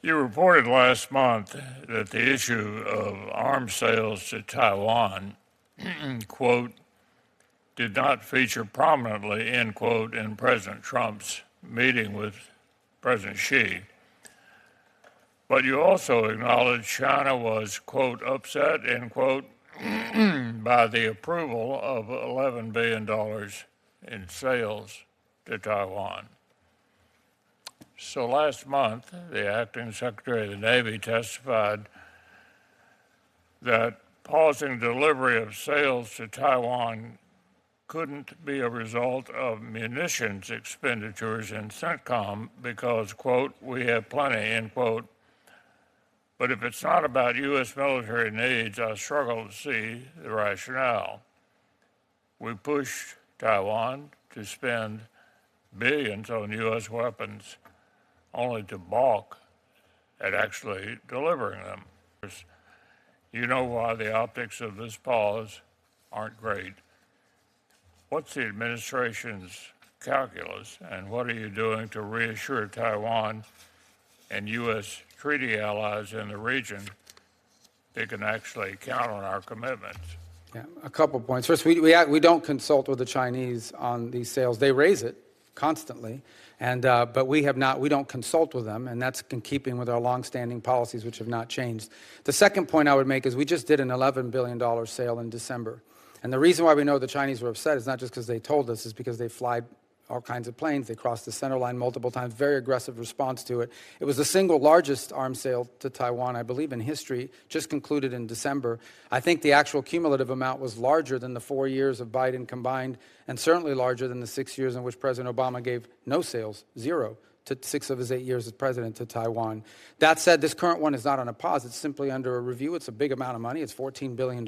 You reported last month that the issue of arms sales to Taiwan, quote, did not feature prominently, end quote, in President Trump's meeting with President Xi. But you also acknowledged China was, quote, upset, end quote, by the approval of $11 billion in sales to Taiwan. So last month, the acting Secretary of the Navy testified that pausing delivery of sales to Taiwan couldn't be a result of munitions expenditures in CENTCOM because, quote, we have plenty, end quote. But if it's not about U.S. military needs, I struggle to see the rationale. We pushed Taiwan to spend billions on U.S. weapons only to balk at actually delivering them. You know why the optics of this pause aren't great. What's the administration's calculus, and what are you doing to reassure Taiwan and U.S. treaty allies in the region they can actually count on our commitments? Yeah, a couple points. First, we don't consult with the Chinese on these sales. They raise it constantly, and but we don't consult with them, and that's in keeping with our longstanding policies, which have not changed. The second point I would make is we just did an $11 billion sale in December. And the reason why we know the Chinese were upset is not just because they told us, it's because they fly all kinds of planes. They crossed the center line multiple times, very aggressive response to it. It was the single largest arms sale to Taiwan, I believe, in history, just concluded in December. I think the actual cumulative amount was larger than the 4 years of Biden combined, and certainly larger than the 6 years in which President Obama gave no sales, zero, to 6 of his 8 years as president to Taiwan. That said, this current one is not on a pause. It's simply under a review. It's a big amount of money. It's $14 billion.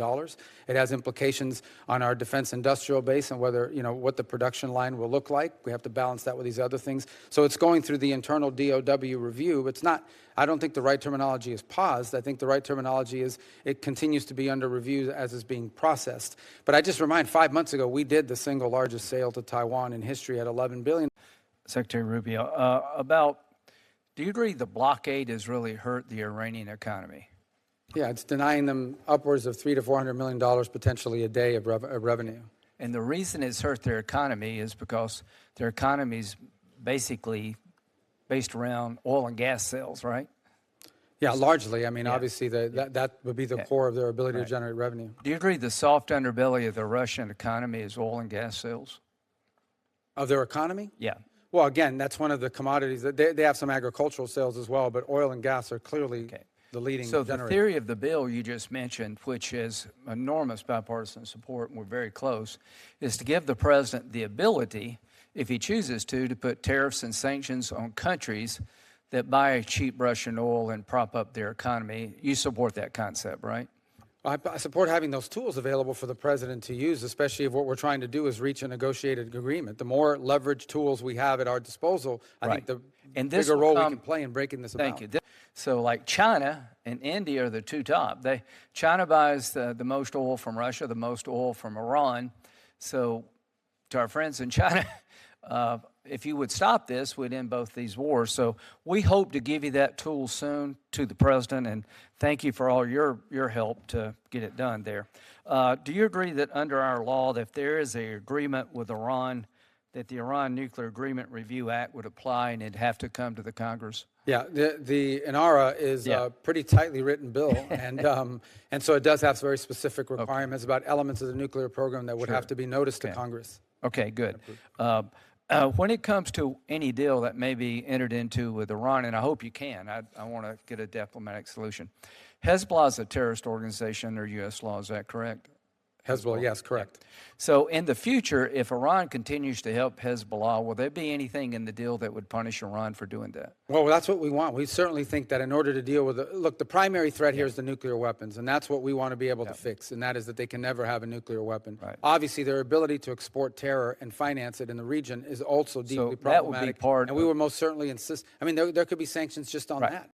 It has implications on our defense industrial base and whether, what the production line will look like. We have to balance that with these other things. So it's going through the internal DOW review. It's not, I don't think the right terminology is paused. I think the right terminology is it continues to be under review as is being processed. But I just remind, 5 months ago, we did the single largest sale to Taiwan in history at $11 billion. Secretary Rubio, do you agree the blockade has really hurt the Iranian economy? Yeah, it's denying them upwards of $300 to $400 million potentially a day of revenue. And the reason it's hurt their economy is because their economy is basically based around oil and gas sales, right? Yeah, largely. I mean, obviously, that would be the core of their ability to generate revenue. Do you agree the soft underbelly of the Russian economy is oil and gas sales? Of their economy? Yeah. Well, again, that's one of the commodities. They have some agricultural sales as well, but oil and gas are clearly the leading So generator. the theory of the bill you just mentioned, which has enormous bipartisan support, and we're very close, is to give the president the ability, if he chooses to put tariffs and sanctions on countries that buy cheap Russian oil and prop up their economy. You support that concept, right? I support having those tools available for the president to use, especially if what we're trying to do is reach a negotiated agreement. The more leverage tools we have at our disposal, I think the bigger role we can play in breaking this about. Thank you. So like China and India are the two top. China buys the most oil from Russia, the most oil from Iran. So to our friends in China, if you would stop this, we'd end both these wars. So we hope to give you that tool soon to the president, and thank you for all your help to get it done there. Do you agree that under our law, that if there is an agreement with Iran, that the Iran Nuclear Agreement Review Act would apply and it'd have to come to the Congress? Yeah, the INARA is a pretty tightly written bill, and so it does have very specific requirements about elements of the nuclear program that would have to be noticed to Congress. Okay, good. When it comes to any deal that may be entered into with Iran, and I hope you can, I want to get a diplomatic solution. Hezbollah is a terrorist organization under U.S. law, is that correct? Hezbollah, yes, correct. So in the future, if Iran continues to help Hezbollah, will there be anything in the deal that would punish Iran for doing that? Well, that's what we want. We certainly think that in order to deal with the primary threat here is the nuclear weapons, and that's what we want to be able to fix, and that is that they can never have a nuclear weapon. Right. Obviously, their ability to export terror and finance it in the region is also deeply problematic. That would be part and we would most certainly insist. I mean, there could be sanctions just on that.